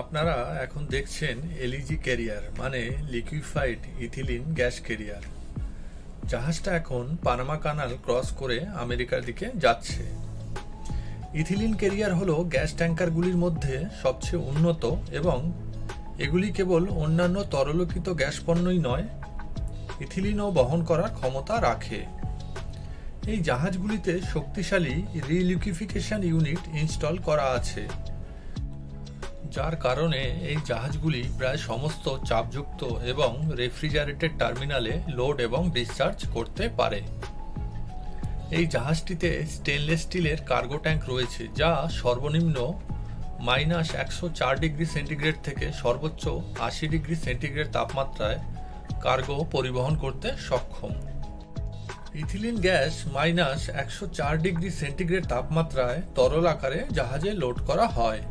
আপনারা এখন দেখছেন এলইজি ক্যারিয়ার মানে লিকুইফাইড ইথিলিন গ্যাস ক্যারিয়ার। জাহাজটা এখন পানামা কানাল ক্রস করে আমেরিকার দিকে যাচ্ছে। ইথিলিন ক্যারিয়ার হলো গ্যাস ট্যাঙ্কারগুলির মধ্যে সবচেয়ে উন্নত এবং এগুলি কেবল অন্যান্য তরলীকৃত গ্যাস পণ্যই নয়, ইথিলিনও বহন করার ক্ষমতা রাখে। এই জাহাজগুলিতে শক্তিশালী রিলিকুইফিকেশন ইউনিট ইনস্টল করা আছে, যার কারণে এই জাহাজগুলি প্রায় সমস্ত চাপযুক্ত এবং রেফ্রিজারেটেড টার্মিনালে লোড এবং ডিসচার্জ করতে পারে। এই জাহাজটিতে স্টেনলেস স্টিলের কার্গো ট্যাঙ্ক রয়েছে, যা সর্বনিম্ন -104°C থেকে সর্বোচ্চ 80°C তাপমাত্রায় কার্গো পরিবহন করতে সক্ষম। ইথিলিন গ্যাস -104°C তাপমাত্রায় তরল আকারে জাহাজে লোড করা হয়।